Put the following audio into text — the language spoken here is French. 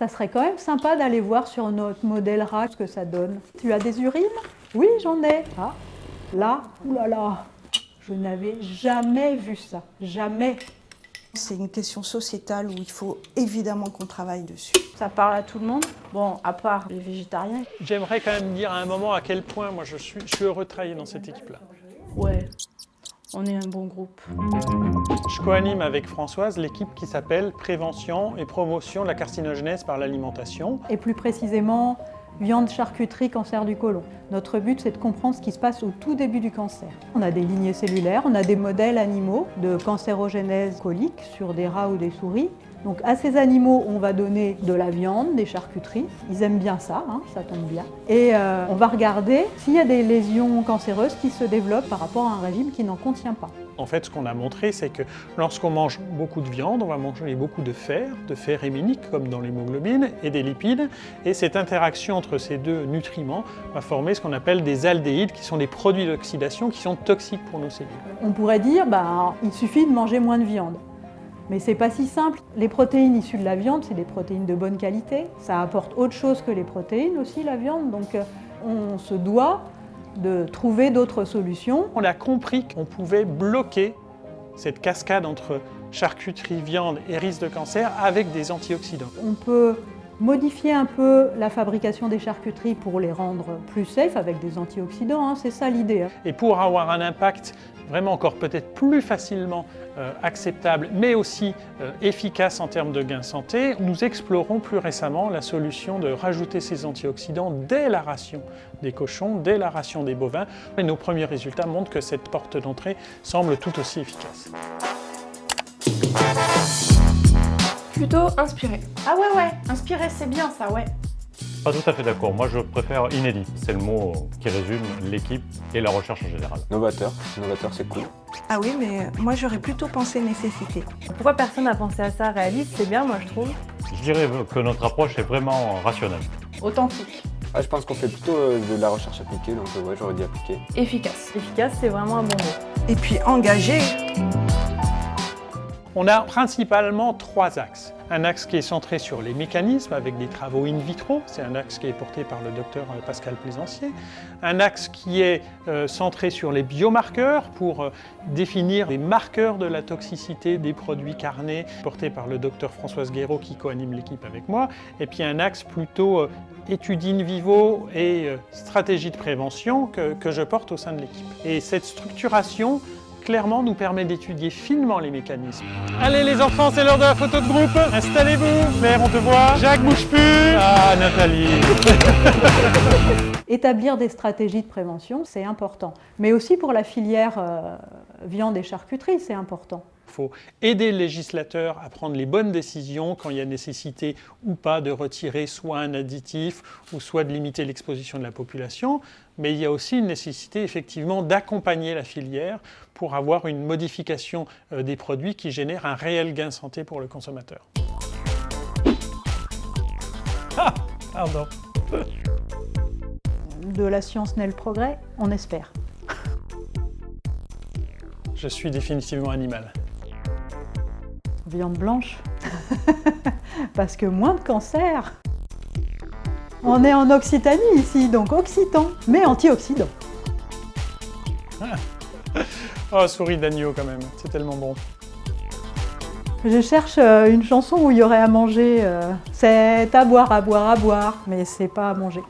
Ça serait quand même sympa d'aller voir sur notre modèle rat ce que ça donne. Tu as des urines? Oui, j'en ai. Ah, là, oulala, je n'avais jamais vu ça, jamais. C'est une question sociétale où il faut évidemment qu'on travaille dessus. Ça parle à tout le monde, bon, à part les végétariens. J'aimerais quand même dire à un moment à quel point moi je suis heureux de travailler dans cette équipe-là. Ouais, on est un bon groupe. Je co-anime avec Françoise l'équipe qui s'appelle Prévention et promotion de la carcinogénèse par l'alimentation. Et plus précisément, viande, charcuterie, cancer du côlon. Notre but, c'est de comprendre ce qui se passe au tout début du cancer. On a des lignées cellulaires, on a des modèles animaux de cancérogénèse colique sur des rats ou des souris. Donc à ces animaux, on va donner de la viande, des charcuteries. Ils aiment bien ça, hein, ça tombe bien. Et on va regarder s'il y a des lésions cancéreuses qui se développent par rapport à un régime qui n'en contient pas. En fait, ce qu'on a montré, c'est que lorsqu'on mange beaucoup de viande, on va manger beaucoup de fer héminique, comme dans l'hémoglobine, et des lipides. Et cette interaction entre ces deux nutriments va former ce qu'on appelle des aldéhydes, qui sont des produits d'oxydation qui sont toxiques pour nos cellules. On pourrait dire, il suffit de manger moins de viande. Mais c'est pas si simple. Les protéines issues de la viande, c'est des protéines de bonne qualité. Ça apporte autre chose que les protéines aussi, la viande. Donc on se doit de trouver d'autres solutions. On a compris qu'on pouvait bloquer cette cascade entre charcuterie, viande et risque de cancer avec des antioxydants. On peut modifier un peu la fabrication des charcuteries pour les rendre plus safe avec des antioxydants, hein, c'est ça l'idée. Et pour avoir un impact vraiment encore peut-être plus facilement acceptable, mais aussi efficace en termes de gains santé, nous explorons plus récemment la solution de rajouter ces antioxydants dès la ration des cochons, dès la ration des bovins. Et nos premiers résultats montrent que cette porte d'entrée semble tout aussi efficace. Plutôt inspiré. Ah ouais, inspiré c'est bien ça, ouais. Pas tout à fait d'accord, moi je préfère inédit. C'est le mot qui résume l'équipe et la recherche en général. Novateur, c'est cool. Ah oui, mais moi j'aurais plutôt pensé nécessité. Pourquoi personne n'a pensé à ça? Réaliste, c'est bien, moi je trouve. Je dirais que notre approche est vraiment rationnelle. Authentique. Ah, je pense qu'on fait plutôt de la recherche appliquée, donc ouais, j'aurais dit appliquée. Efficace. Efficace, c'est vraiment un bon mot. Et puis engagé. On a principalement trois axes. Un axe qui est centré sur les mécanismes avec des travaux in vitro, c'est un axe qui est porté par le docteur Pascal Plaisancier. Un axe qui est centré sur les biomarqueurs pour définir les marqueurs de la toxicité des produits carnés, porté par le docteur Françoise Guéraud qui co-anime l'équipe avec moi. Et puis un axe plutôt études in vivo et stratégie de prévention que je porte au sein de l'équipe. Et cette structuration clairement nous permet d'étudier finement les mécanismes. Allez les enfants, c'est l'heure de la photo de groupe. Installez-vous. Claire, on te voit. Jacques, bouge plus. Ah, Nathalie. Établir des stratégies de prévention, c'est important. Mais aussi pour la filière viande et charcuterie, c'est important. Il faut aider le législateur à prendre les bonnes décisions quand il y a nécessité ou pas de retirer soit un additif ou soit de limiter l'exposition de la population. Mais il y a aussi une nécessité effectivement d'accompagner la filière pour avoir une modification des produits qui génère un réel gain santé pour le consommateur. Ah, pardon. De la science naît le progrès, on espère. Je suis définitivement animal. Viande blanche, parce que moins de cancer. On est en Occitanie ici, donc occitan, mais antioxydant. Oh, souris d'agneau quand même, c'est tellement bon. Je cherche une chanson où il y aurait à manger. C'est à boire, mais c'est pas à manger.